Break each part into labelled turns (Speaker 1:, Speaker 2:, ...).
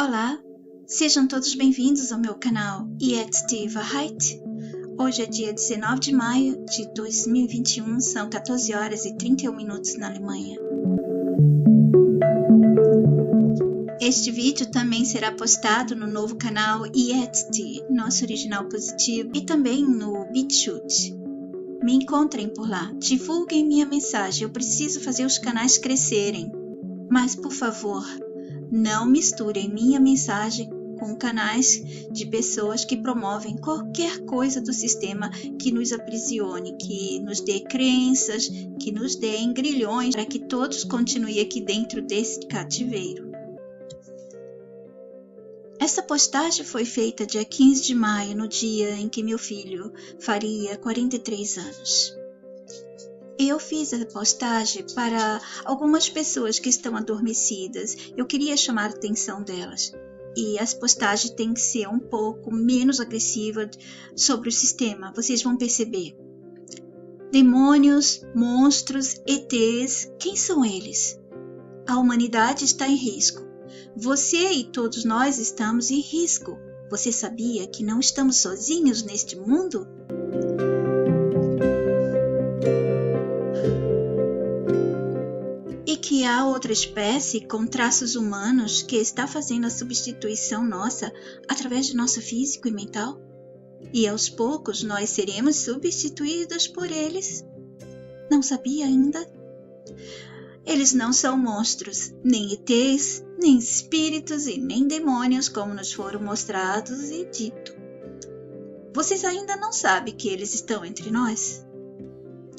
Speaker 1: Olá, sejam todos bem-vindos ao meu canal EST Wahrheit. Hoje é dia 19 de maio de 2021, são 14 horas e 31 minutos na Alemanha. Este vídeo também será postado no novo canal EST, Nosso Original Positivo, e também no BitChute. Me encontrem por lá, divulguem minha mensagem, eu preciso fazer os canais crescerem. Mas, por favor, não misturem minha mensagem com canais de pessoas que promovem qualquer coisa do sistema que nos aprisione, que nos dê crenças, que nos dê grilhões para que todos continuem aqui dentro desse cativeiro. Essa postagem foi feita dia 15 de maio, no dia em que meu filho faria 43 anos. Eu fiz a postagem para algumas pessoas que estão adormecidas. Eu queria chamar a atenção delas. E as postagens têm que ser um pouco menos agressivas sobre o sistema. Vocês vão perceber. Demônios, monstros, ETs, quem são eles? A humanidade está em risco. Você e todos nós estamos em risco. Você sabia que não estamos sozinhos neste mundo? E que há outra espécie com traços humanos que está fazendo a substituição nossa através de nosso físico e mental? E aos poucos nós seremos substituídos por eles? Não sabia ainda? Eles não são monstros, nem ETs, nem espíritos e nem demônios como nos foram mostrados e dito. Vocês ainda não sabem que eles estão entre nós?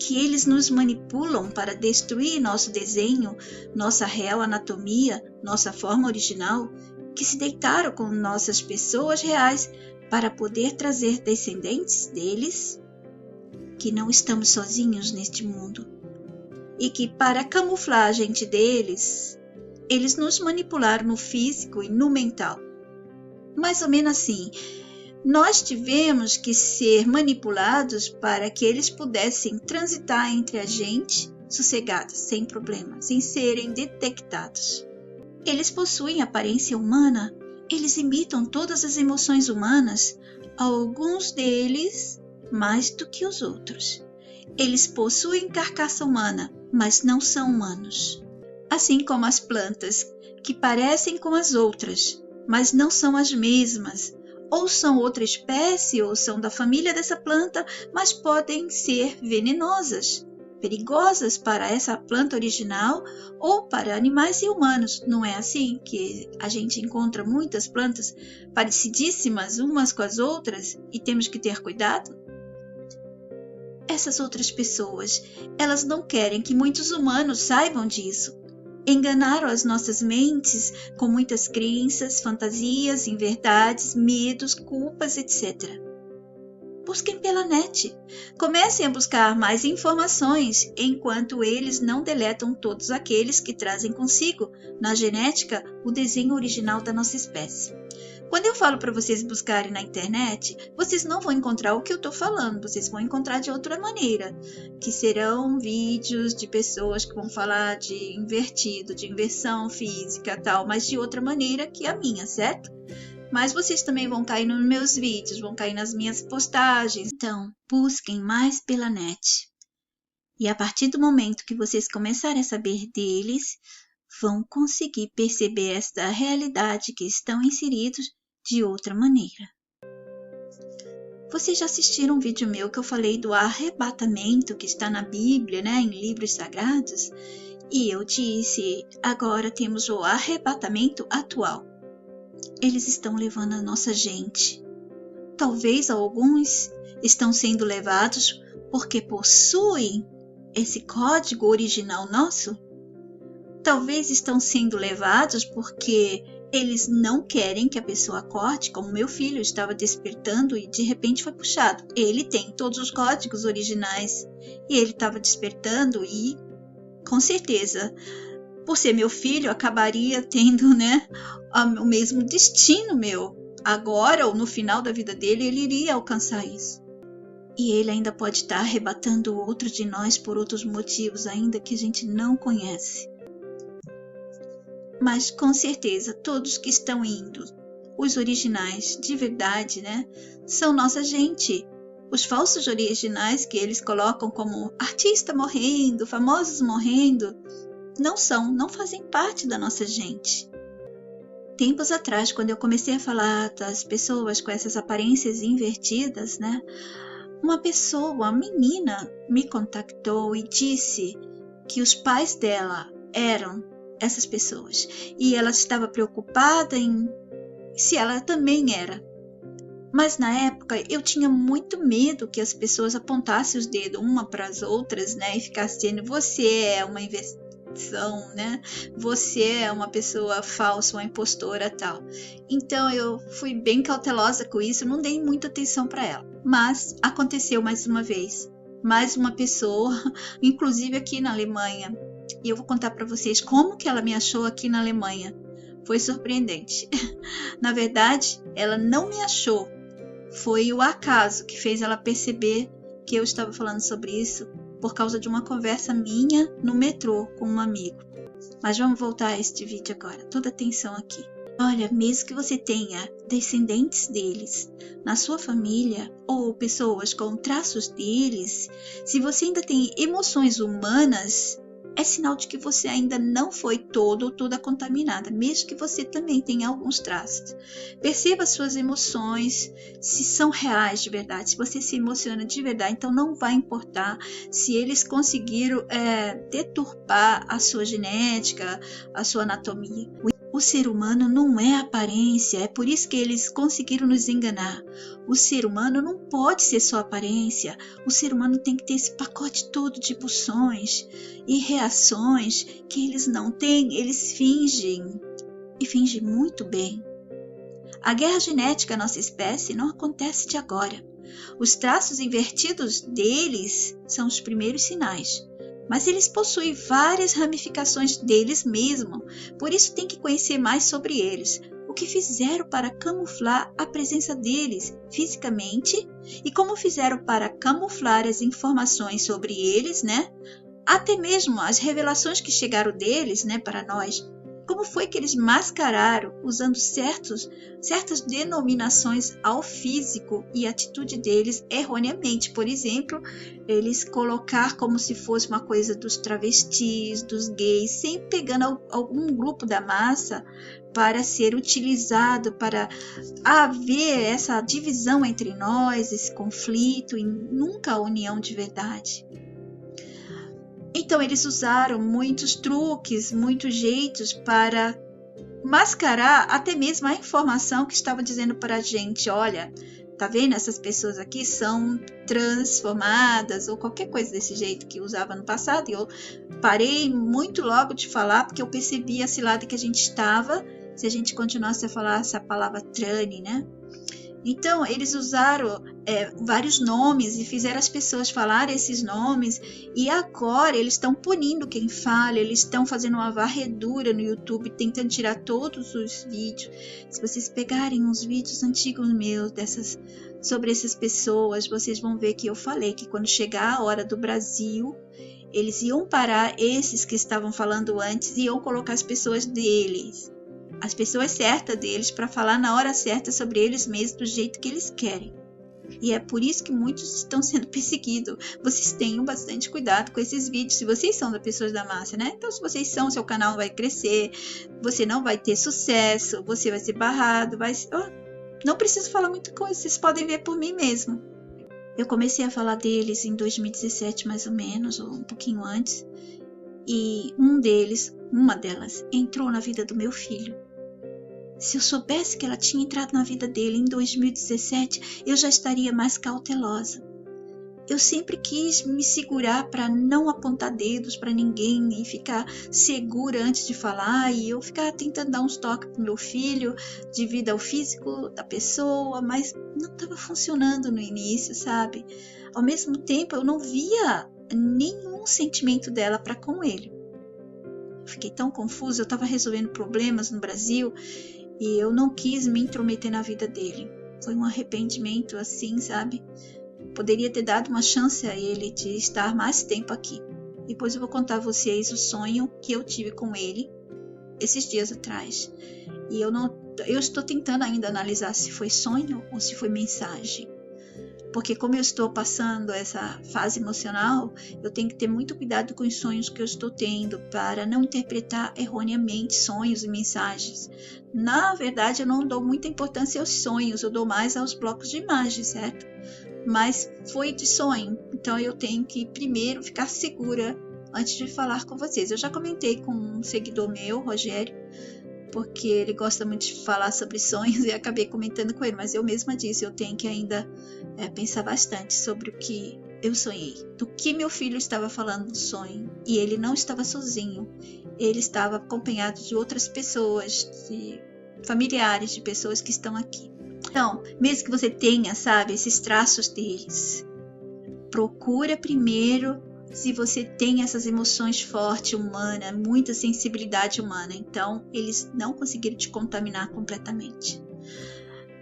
Speaker 1: Que eles nos manipulam para destruir nosso desenho, nossa real anatomia, nossa forma original, que se deitaram com nossas pessoas reais para poder trazer descendentes deles? Que não estamos sozinhos neste mundo. E que para a camuflagem deles, eles nos manipularam no físico e no mental. Mais ou menos assim. Nós tivemos que ser manipulados para que eles pudessem transitar entre a gente sossegados, sem problemas, sem serem detectados. Eles possuem aparência humana, eles imitam todas as emoções humanas, alguns deles mais do que os outros. Eles possuem carcaça humana, mas não são humanos. Assim como as plantas, que parecem com as outras, mas não são as mesmas, ou são outra espécie, ou são da família dessa planta, mas podem ser venenosas, perigosas para essa planta original ou para animais e humanos. Não é assim que a gente encontra muitas plantas parecidíssimas umas com as outras e temos que ter cuidado? Essas outras pessoas, elas não querem que muitos humanos saibam disso. Enganaram as nossas mentes com muitas crenças, fantasias, inverdades, medos, culpas, etc. Busquem pela net. Comecem a buscar mais informações, enquanto eles não deletam todos aqueles que trazem consigo, na genética, o desenho original da nossa espécie. Quando eu falo para vocês buscarem na internet, vocês não vão encontrar o que eu estou falando, vocês vão encontrar de outra maneira, que serão vídeos de pessoas que vão falar de invertido, de inversão física tal, mas de outra maneira que a minha, certo? Mas vocês também vão cair nos meus vídeos, vão cair nas minhas postagens. Então, busquem mais pela net. E a partir do momento que vocês começarem a saber deles, vão conseguir perceber esta realidade que estão inseridos de outra maneira. Vocês já assistiram um vídeo meu que eu falei do arrebatamento que está na Bíblia, né, em livros sagrados? E eu disse, agora temos o arrebatamento atual. Eles estão levando a nossa gente. Talvez alguns estão sendo levados porque possuem esse código original nosso. Talvez estão sendo levados porque eles não querem que a pessoa acorde, como meu filho estava despertando e de repente foi puxado. Ele tem todos os códigos originais e ele estava despertando e, com certeza, por ser meu filho, acabaria tendo, né, o mesmo destino meu. Agora ou no final da vida dele, ele iria alcançar isso. E ele ainda pode estar arrebatando outro de nós por outros motivos ainda que a gente não conhece. Mas com certeza todos que estão indo, os originais de verdade, né, são nossa gente. Os falsos originais que eles colocam como artista morrendo, famosos morrendo, não fazem parte da nossa gente. Tempos atrás, quando eu comecei a falar das pessoas com essas aparências invertidas, né, uma menina, me contactou e disse que os pais dela eram essas pessoas e ela estava preocupada em se ela também era. Mas na época eu tinha muito medo que as pessoas apontassem os dedos uma para as outras, né, e ficassem dizendo: você é uma inversão, né? Você é uma pessoa falsa, uma impostora, tal. Então eu fui bem cautelosa com isso, não dei muita atenção para ela. Mas aconteceu mais uma vez. Mais uma pessoa, inclusive aqui na Alemanha. E eu vou contar para vocês como que ela me achou aqui na Alemanha. Foi surpreendente. Na verdade, ela não me achou. Foi o acaso que fez ela perceber que eu estava falando sobre isso por causa de uma conversa minha no metrô com um amigo. Mas vamos voltar a este vídeo agora. Toda atenção aqui. Olha, mesmo que você tenha descendentes deles na sua família ou pessoas com traços deles, se você ainda tem emoções humanas, é sinal de que você ainda não foi todo ou toda contaminada, mesmo que você também tenha alguns traços. Perceba suas emoções, se são reais de verdade, se você se emociona de verdade, então não vai importar se eles conseguiram deturpar a sua genética, a sua anatomia. O ser humano não é aparência, é por isso que eles conseguiram nos enganar. O ser humano não pode ser só aparência, o ser humano tem que ter esse pacote todo de pulsões e reações que eles não têm, eles fingem, e fingem muito bem. A guerra genética da nossa espécie não acontece de agora. Os traços invertidos deles são os primeiros sinais. Mas eles possuem várias ramificações deles mesmos, por isso tem que conhecer mais sobre eles, o que fizeram para camuflar a presença deles fisicamente e como fizeram para camuflar as informações sobre eles, né? Até mesmo as revelações que chegaram deles, né, para nós. Como foi que eles mascararam usando certas denominações ao físico e atitude deles erroneamente? Por exemplo, eles colocar como se fosse uma coisa dos travestis, dos gays, sempre pegando algum grupo da massa para ser utilizado, para haver essa divisão entre nós, esse conflito e nunca a união de verdade. Então eles usaram muitos truques, muitos jeitos para mascarar até mesmo a informação que estava dizendo para a gente: olha, tá vendo, essas pessoas aqui são transformadas ou qualquer coisa desse jeito que usava no passado. E eu parei muito logo de falar porque eu percebi a cilada que a gente estava se a gente continuasse a falar essa palavra trane, né? Então, eles usaram vários nomes e fizeram as pessoas falarem esses nomes, e agora eles estão punindo quem fala, eles estão fazendo uma varredura no YouTube, tentando tirar todos os vídeos. Se vocês pegarem uns vídeos antigos meus sobre essas pessoas, vocês vão ver que eu falei que quando chegar a hora do Brasil, eles iam parar esses que estavam falando antes e iam colocar as pessoas deles. As pessoas certas deles para falar na hora certa sobre eles mesmos do jeito que eles querem. E é por isso que muitos estão sendo perseguidos. Vocês tenham bastante cuidado com esses vídeos, se vocês são das pessoas da massa, né? Então, se vocês são, seu canal vai crescer, você não vai ter sucesso, você vai ser barrado, não preciso falar muita coisa, vocês podem ver por mim mesmo. Eu comecei a falar deles em 2017, mais ou menos, ou um pouquinho antes, e uma delas, entrou na vida do meu filho. Se eu soubesse que ela tinha entrado na vida dele em 2017, eu já estaria mais cautelosa. Eu sempre quis me segurar para não apontar dedos para ninguém e ficar segura antes de falar, e eu ficava tentando dar uns toques pro meu filho devido ao físico da pessoa, mas não estava funcionando no início, sabe? Ao mesmo tempo, eu não via nenhum sentimento dela para com ele. Fiquei tão confusa, eu estava resolvendo problemas no Brasil e eu não quis me intrometer na vida dele. Foi um arrependimento assim, sabe? Poderia ter dado uma chance a ele de estar mais tempo aqui. Depois eu vou contar a vocês o sonho que eu tive com ele esses dias atrás. E eu estou tentando ainda analisar se foi sonho ou se foi mensagem. Porque como eu estou passando essa fase emocional, eu tenho que ter muito cuidado com os sonhos que eu estou tendo para não interpretar erroneamente sonhos e mensagens. Na verdade, eu não dou muita importância aos sonhos, eu dou mais aos blocos de imagens, certo? Mas foi de sonho, então eu tenho que primeiro ficar segura antes de falar com vocês. Eu já comentei com um seguidor meu, Rogério, porque ele gosta muito de falar sobre sonhos e acabei comentando com ele, mas eu mesma disse, eu tenho que ainda pensar bastante sobre o que eu sonhei, do que meu filho estava falando do sonho, e ele não estava sozinho, ele estava acompanhado de outras pessoas, de familiares, de pessoas que estão aqui. Então, mesmo que você tenha, sabe, esses traços deles, procura primeiro se você tem essas emoções fortes humanas, muita sensibilidade humana, então eles não conseguiram te contaminar completamente.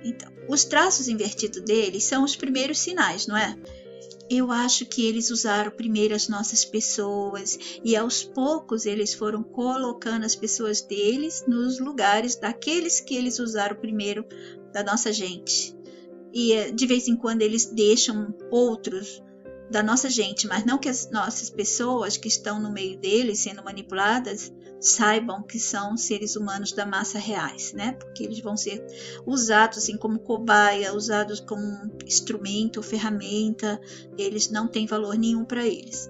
Speaker 1: Então, os traços invertidos deles são os primeiros sinais, não é? Eu acho que eles usaram primeiro as nossas pessoas e aos poucos eles foram colocando as pessoas deles nos lugares daqueles que eles usaram primeiro da nossa gente. E de vez em quando eles deixam outros da nossa gente, mas não que as nossas pessoas que estão no meio deles sendo manipuladas saibam que são seres humanos da massa reais, né? Porque eles vão ser usados assim como cobaia, usados como instrumento, ferramenta, eles não têm valor nenhum para eles.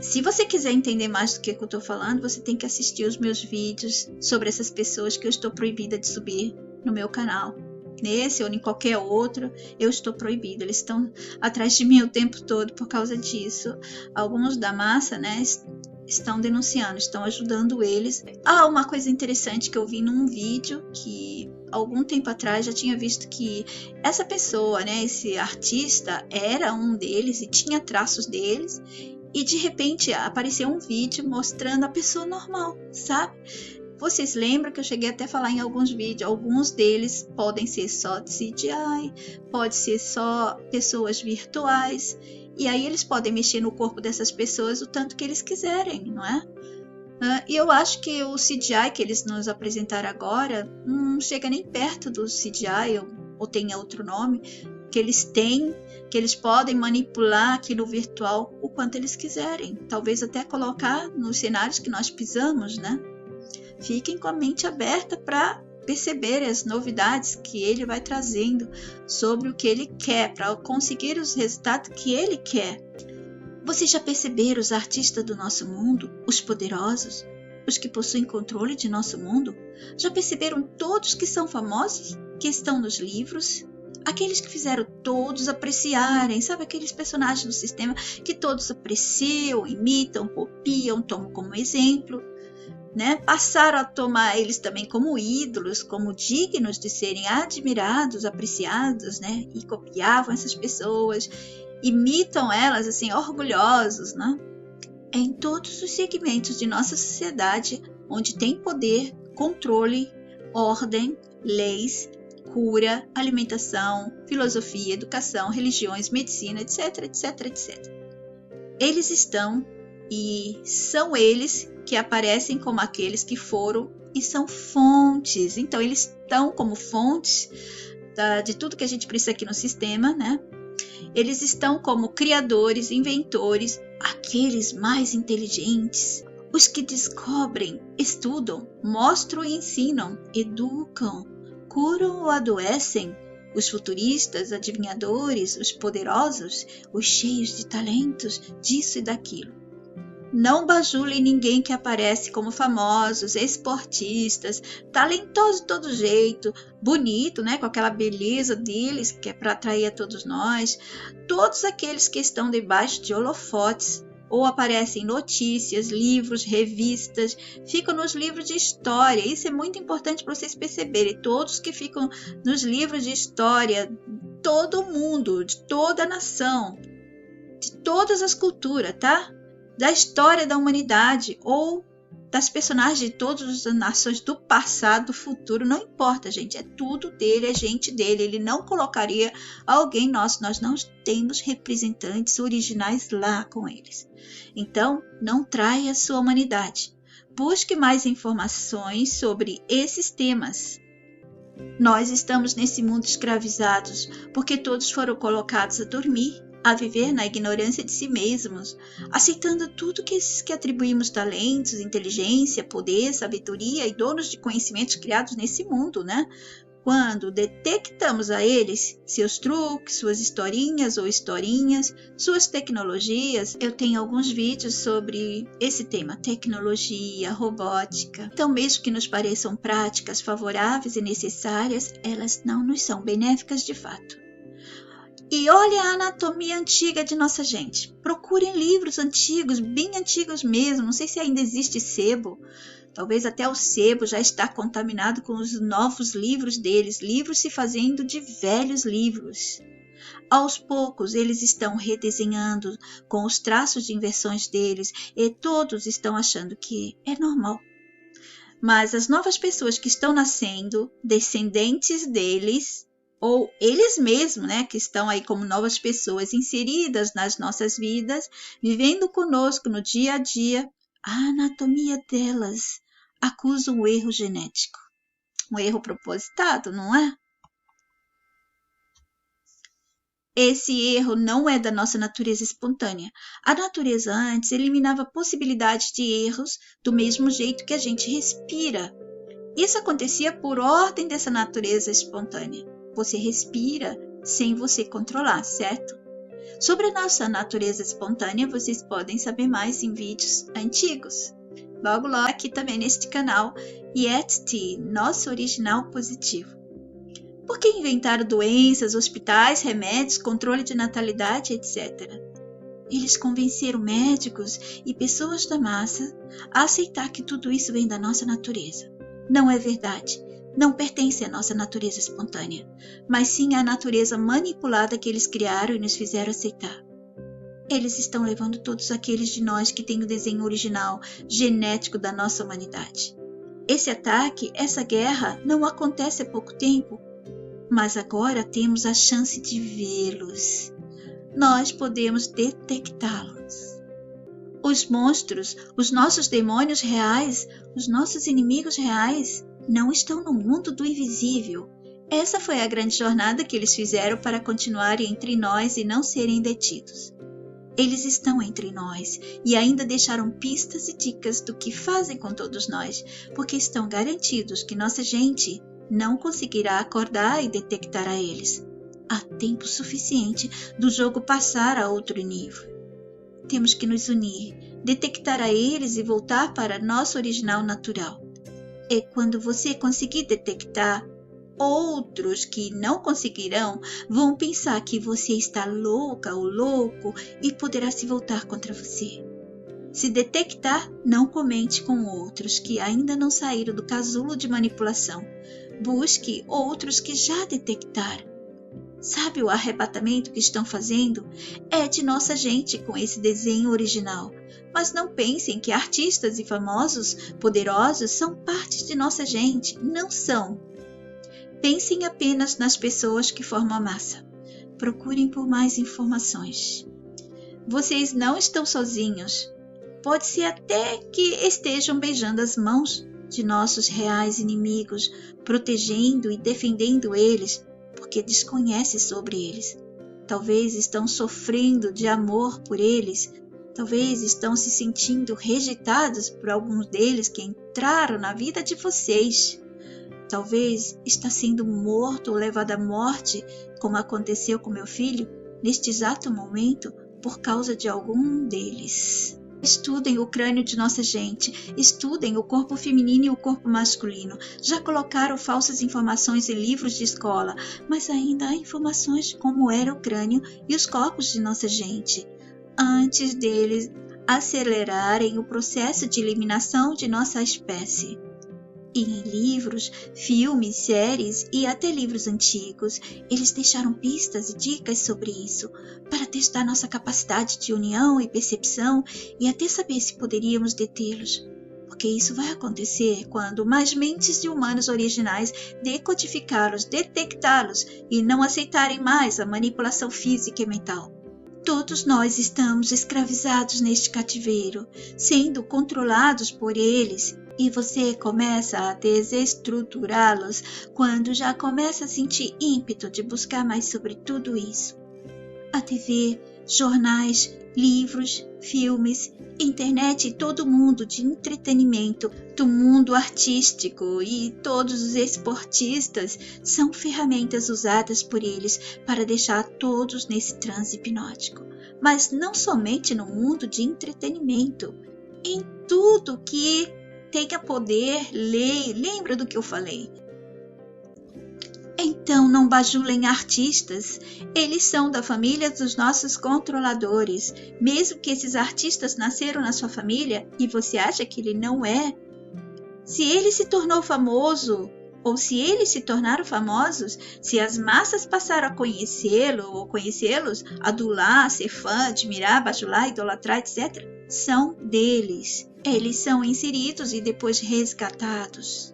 Speaker 1: Se você quiser entender mais do que eu estou falando, você tem que assistir os meus vídeos sobre essas pessoas que eu estou proibida de subir no meu canal. Nesse ou em qualquer outro, eu estou proibida. Eles estão atrás de mim o tempo todo por causa disso. Alguns da massa, né, estão denunciando, estão ajudando eles. Uma coisa interessante que eu vi num vídeo que algum tempo atrás já tinha visto que essa pessoa, né, esse artista era um deles e tinha traços deles. E de repente apareceu um vídeo mostrando a pessoa normal, sabe? Vocês lembram que eu cheguei até a falar em alguns vídeos, alguns deles podem ser só de CGI, pode ser só pessoas virtuais, e aí eles podem mexer no corpo dessas pessoas o tanto que eles quiserem, não é? E eu acho que o CGI que eles nos apresentaram agora não chega nem perto do CGI, ou tem outro nome, que eles têm, que eles podem manipular aqui no virtual o quanto eles quiserem, talvez até colocar nos cenários que nós pisamos, né? Fiquem com a mente aberta para perceber as novidades que ele vai trazendo sobre o que ele quer, para conseguir os resultados que ele quer. Vocês já perceberam os artistas do nosso mundo, os poderosos, os que possuem controle de nosso mundo? Já perceberam todos que são famosos, que estão nos livros? Aqueles que fizeram todos apreciarem, sabe aqueles personagens do sistema que todos apreciam, imitam, copiam, tomam como exemplo? Né? Passaram a tomar eles também como ídolos, como dignos de serem admirados, apreciados, né? E copiavam essas pessoas, imitam elas assim, orgulhosos, né? Em todos os segmentos de nossa sociedade, onde tem poder, controle, ordem, leis, cura, alimentação, filosofia, educação, religiões, medicina, etc, etc, etc. Eles estão e são eles que aparecem como aqueles que foram e são fontes. Então, eles estão como fontes de tudo que a gente precisa aqui no sistema, né? Eles estão como criadores, inventores, aqueles mais inteligentes, os que descobrem, estudam, mostram e ensinam, educam, curam ou adoecem, os futuristas, adivinhadores, os poderosos, os cheios de talentos, disso e daquilo. Não bajulem ninguém que aparece como famosos, esportistas, talentosos de todo jeito, bonito, né, com aquela beleza deles que é para atrair a todos nós. Todos aqueles que estão debaixo de holofotes ou aparecem em notícias, livros, revistas, ficam nos livros de história. Isso é muito importante para vocês perceberem. Todos que ficam nos livros de história, todo mundo, de toda a nação, de todas as culturas, tá? Da história da humanidade ou das personagens de todas as nações do passado, do futuro, não importa, gente, é tudo dele, é gente dele, ele não colocaria alguém nosso, nós não temos representantes originais lá com eles. Então, não traia a sua humanidade, Busque mais informações sobre esses temas. Nós estamos nesse mundo escravizados porque todos foram colocados a dormir, a viver na ignorância de si mesmos, aceitando tudo que atribuímos talentos, inteligência, poder, sabedoria e donos de conhecimentos criados nesse mundo, né? Quando detectamos a eles seus truques, suas historinhas ou historinhas, suas tecnologias, eu tenho alguns vídeos sobre esse tema, tecnologia, robótica. Então, mesmo que nos pareçam práticas favoráveis e necessárias, elas não nos são benéficas de fato. E olha a anatomia antiga de nossa gente. Procurem livros antigos, bem antigos mesmo, não sei se ainda existe sebo. Talvez até o sebo já está contaminado com os novos livros deles, livros se fazendo de velhos livros. Aos poucos, eles estão redesenhando com os traços de inversões deles e todos estão achando que é normal. Mas as novas pessoas que estão nascendo, descendentes deles, ou eles mesmos, né, que estão aí como novas pessoas inseridas nas nossas vidas, vivendo conosco no dia a dia, a anatomia delas acusa um erro genético. Um erro propositado, não é? Esse erro não é da nossa natureza espontânea. A natureza antes eliminava a possibilidade de erros do mesmo jeito que a gente respira. Isso acontecia por ordem dessa natureza espontânea. Você respira sem você controlar, certo? Sobre a nossa natureza espontânea, vocês podem saber mais em vídeos antigos. Logo aqui também neste canal, Yeti, nosso original positivo. Por que inventaram doenças, hospitais, remédios, controle de natalidade, etc.? Eles convenceram médicos e pessoas da massa a aceitar que tudo isso vem da nossa natureza. Não é verdade. Não pertence à nossa natureza espontânea, mas sim à natureza manipulada que eles criaram e nos fizeram aceitar. Eles estão levando todos aqueles de nós que têm o desenho original genético da nossa humanidade. Esse ataque, essa guerra, não acontece há pouco tempo, mas agora temos a chance de vê-los. Nós podemos detectá-los. Os monstros, os nossos demônios reais, os nossos inimigos reais, não estão no mundo do invisível. Essa foi a grande jornada que eles fizeram para continuarem entre nós e não serem detidos. Eles estão entre nós e ainda deixaram pistas e dicas do que fazem com todos nós, porque estão garantidos que nossa gente não conseguirá acordar e detectar a eles. Há tempo suficiente do jogo passar a outro nível. Temos que nos unir, detectar a eles e voltar para nosso original natural. E quando você conseguir detectar, outros que não conseguirão vão pensar que você está louca ou louco e poderá se voltar contra você. Se detectar, não comente com outros que ainda não saíram do casulo de manipulação. Busque outros que já detectaram. Sabe o arrebatamento que estão fazendo? É de nossa gente com esse desenho original. Mas não pensem que artistas e famosos, poderosos, são parte de nossa gente. Não são. Pensem apenas nas pessoas que formam a massa. Procurem por mais informações. Vocês não estão sozinhos. Pode ser até que estejam beijando as mãos de nossos reais inimigos, protegendo e defendendo eles, porque desconhecem sobre eles. Talvez estão sofrendo de amor por eles. Talvez estão se sentindo rejeitados por alguns deles que entraram na vida de vocês. Talvez está sendo morto ou levado à morte, como aconteceu com meu filho, neste exato momento, por causa de algum deles. Estudem o crânio de nossa gente, estudem o corpo feminino e o corpo masculino. Já colocaram falsas informações em livros de escola, mas ainda há informações de como era o crânio e os corpos de nossa gente, antes deles acelerarem o processo de eliminação de nossa espécie. E em livros, filmes, séries e até livros antigos, eles deixaram pistas e dicas sobre isso, para testar nossa capacidade de união e percepção e até saber se poderíamos detê-los. Porque isso vai acontecer quando mais mentes de humanos originais decodificá-los, detectá-los e não aceitarem mais a manipulação física e mental. Todos nós estamos escravizados neste cativeiro, sendo controlados por eles, e você começa a desestruturá-los quando já começa a sentir ímpeto de buscar mais sobre tudo isso. A TV, jornais, livros, filmes, internet e todo mundo de entretenimento do mundo artístico e todos os esportistas são ferramentas usadas por eles para deixar todos nesse transe hipnótico. Mas não somente no mundo de entretenimento, em tudo que tenha poder, lembra do que eu falei. Então não bajulem artistas, eles são da família dos nossos controladores, mesmo que esses artistas nasceram na sua família e você acha que ele não é. Se ele se tornou famoso, ou se eles se tornaram famosos, se as massas passaram a conhecê-lo ou conhecê-los, adular, ser fã, admirar, bajular, idolatrar, etc., são deles. Eles são inseridos e depois resgatados.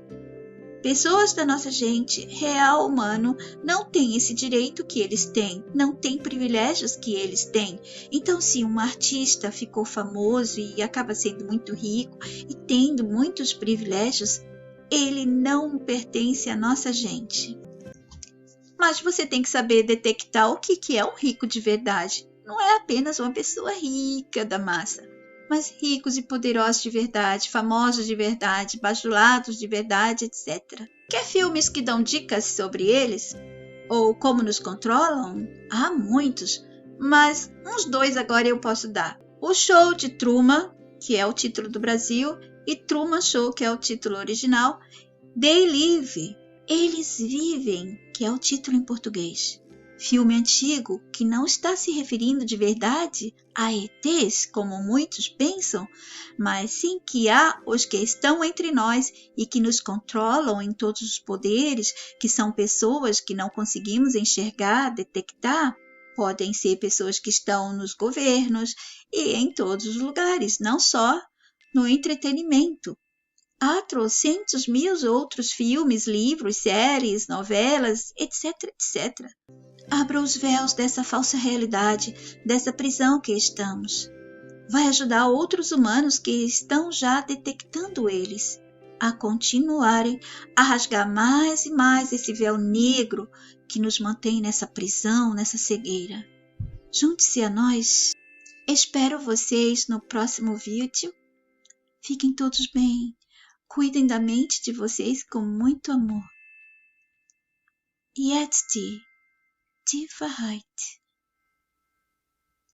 Speaker 1: Pessoas da nossa gente, real humano, não têm esse direito que eles têm, não têm privilégios que eles têm. Então, se um artista ficou famoso e acaba sendo muito rico e tendo muitos privilégios, ele não pertence à nossa gente. Mas você tem que saber detectar o que é um rico de verdade. Não é apenas uma pessoa rica da massa, mas ricos e poderosos de verdade, famosos de verdade, bajulados de verdade, etc. Quer filmes que dão dicas sobre eles? Ou como nos controlam? Há muitos, mas uns 2 agora eu posso dar. O Show de Truman, que é o título do Brasil, e Truman Show, que é o título original. They Live, Eles Vivem, que é o título em português. Filme antigo que não está se referindo de verdade a ETs, como muitos pensam, mas sim que há os que estão entre nós e que nos controlam em todos os poderes, que são pessoas que não conseguimos enxergar, detectar. Podem ser pessoas que estão nos governos e em todos os lugares, não só no entretenimento. Há trocentos mil outros filmes, livros, séries, novelas, etc, etc. Abra os véus dessa falsa realidade, dessa prisão que estamos. Vai ajudar outros humanos que estão já detectando eles a continuarem a rasgar mais e mais esse véu negro que nos mantém nessa prisão, nessa cegueira. Junte-se a nós. Espero vocês no próximo vídeo. Fiquem todos bem. Cuidem da mente de vocês com muito amor. Jetzt die Wahrheit.